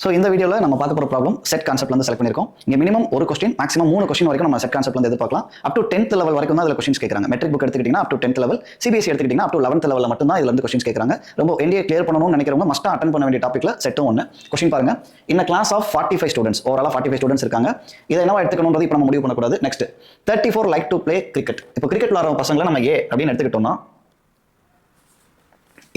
So இந்த வீடியோவில் நம்ம பார்க்க போகிற ப்ராப்ளம் செட் கான்செப்ட்லேருந்து செலக்ட் பண்ணியிருக்கோம். இங்கே மினிமம் ஒரு கொஸ்டின் மேக்ஸிமம் 3 கொஸ்டின் வரைக்கும் நம்ம செட் கான்செப்ட்லேருந்து எதிர்பார்க்கலாம். அப் டு 10th லெவல் வரைக்கும் தான் அதில் கொஸ்டின்ஸ் கேட்குறாங்க. மெட்ரிக் புக் எடுத்துக்கிட்டிங்கன்னா up to 10th level, CBSE எடுத்துக்கிட்டிங்கன்னா அப் டு 11th லெவலில் மட்டும் தான் இதில் வந்து கொஸ்டின்ஸ் கேட்குறாங்க. ரொம்ப NDA கிளியர் பண்ணணும்னு நினைக்கிறவங்க மஸ்ட்டாக அட்டன் பண்ண வேண்டிய டாப்பிக்கில் செட்டும் ஒன்று. கொஸ்டின் பாருங்க, இன்ன கிளாஸ் ஆஃப் 45 ஸ்டூடெண்ட்ஸ், ஓவராலாக 45 ஸ்டூடெண்ட்ஸ் இருக்காங்க. இதை என்னவா எடுத்துக்கணுன்றது இப்போ நம்ம முடிவு பண்ணக்கூடாது. Next 34 like to play cricket. இப்போ கிரிக்கெட் விளாட்ற பசங்களை நம்ம ஏ அப்படின்னு எடுத்துக்கிட்டோம்னா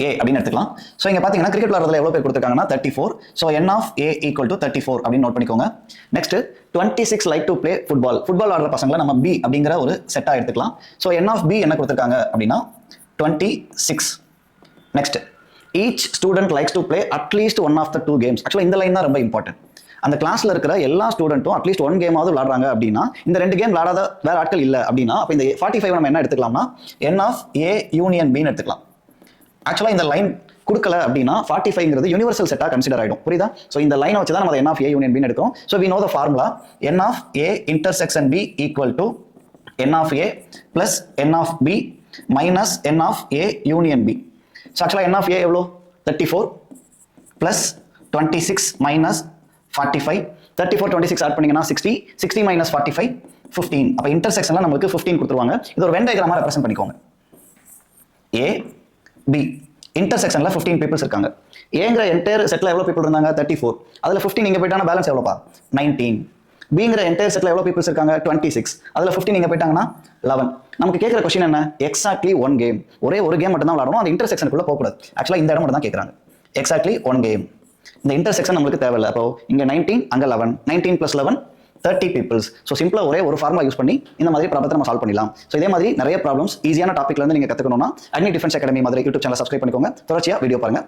A அப்படின்னு எடுத்துக்கலாம். ஸோ இங்கே பார்த்தீங்கன்னா கிரிக்கெட் விளாட்றதுல எவ்வளோ பேர் கொடுத்துருக்காங்கன்னா 34. So n of A equal to 34 அப்படின்னு நோட் பண்ணிக்கோங்க. Next 26 like to play football. Football ஆடுற பசங்களை நம்ம B அப்படிங்கிற ஒரு செட்டாக எடுத்துக்கலாம். ஸோ n ஆஃப் B என்ன கொடுத்துருக்காங்க அப்படின்னா 26. Next each student likes to play at least one of the 2 games. ஆக்சுவலாக இந்த லைன் தான் ரொம்ப இம்பார்ட்டன்ட். அந்த கிளாஸ்ல இருக்கிற எல்லா ஸ்டூடெண்ட்டும் அட்லீஸ்ட் 1 கேமாவது விளாடுறாங்க அப்படின்னா, இந்த 2 கேம் விளாடாத வேற ஆட்கள் இல்லை அப்படின்னா, அப்போ இந்த 45 நம்ம என்ன எடுத்துக்கலாம்னா n ஆஃப் A யூனியன் Bன்னு எடுத்துக்கலாம். ஆக்சுவலாக இந்த லைன் கொடுக்கல அப்படின்னா 45ங்கிறது யூனிவர்சல் செட்டாக கன்சிடர் ஆகிடும். புரியுதா? ஸோ இந்த லைனை வச்சு தான் நம்ம n ஆஃப் A யூனியன் Bன்னு எடுக்கிறோம். So we know the formula n of A intersection B equal to n of A plus n of B minus n of A union B. So ஆக்சுவலாக n of A எவ்வளோ? 34 plus 26 minus 45. 34 26 add பண்ணீங்கன்னா 60. 60 minus 45 15. அப்போ இன்டர்செக்ஷனில் நம்மளுக்கு 15 கொடுத்துருவாங்க. இது ஒரு when டயக்ராமாக represent பண்ணிக்கோங்க. A B இன்டர்செக்ஷனில் 15 peoples இருக்காங்க. ஏங்கிற என்டையர் செட்டில் எவ்வளோ பீப்புள் இருந்தாங்க? 34. அதில் 15 இங்கே போயிட்டாங்கன்னா பேலன்ஸ் எவ்வளோப்பா? 19. பிங்கிற என்டையர் செட்டில் எவ்வளோ பீப்புள்ஸ் இருக்காங்க? 26. அதில் 15 இங்கே போயிட்டாங்கன்னா 11. நமக்கு கேட்குற கொஸ்டின் என்ன? Exactly 1 game. ஒரே ஒரு கேம் மட்டும் தான் விளாடணும். அந்த இன்டர்செக்ஷனுக்குள்ளே போகக்கூடாது. ஆக்சுவலாக இந்த இடம் மட்டும் தான் கேட்குறாங்க. Exactly 1 game. இந்த இன்டர்செக்ஷன் நம்மளுக்கு தேவையில்லை. அப்போ இங்கே 19, அங்கே 11. 19 + 11 30 பீப்புள்ஸ். ஸோ சிம்பிளாக ஒரே ஒரு ஃபார்முலா யூஸ் பண்ணி இந்த மாதிரி ப்ராப்ளத்தை நம்ம சால்வ் பண்ணிடலாம். ஸோ இதே மாதிரி நிறைய ப்ராப்ளம்ஸ் ஈஸியான டாப்பிக்ல இருந்து நீங்கள் கற்றுக்கணும்னா அக்னி டிஃபென்ஸ் அகாடமி மாதிரி யூடியூப் சேனல் சப்ஸ்கிரைப் பண்ணிக்கோங்க. தொடர்ச்சியாக வீடியோ பாருங்க.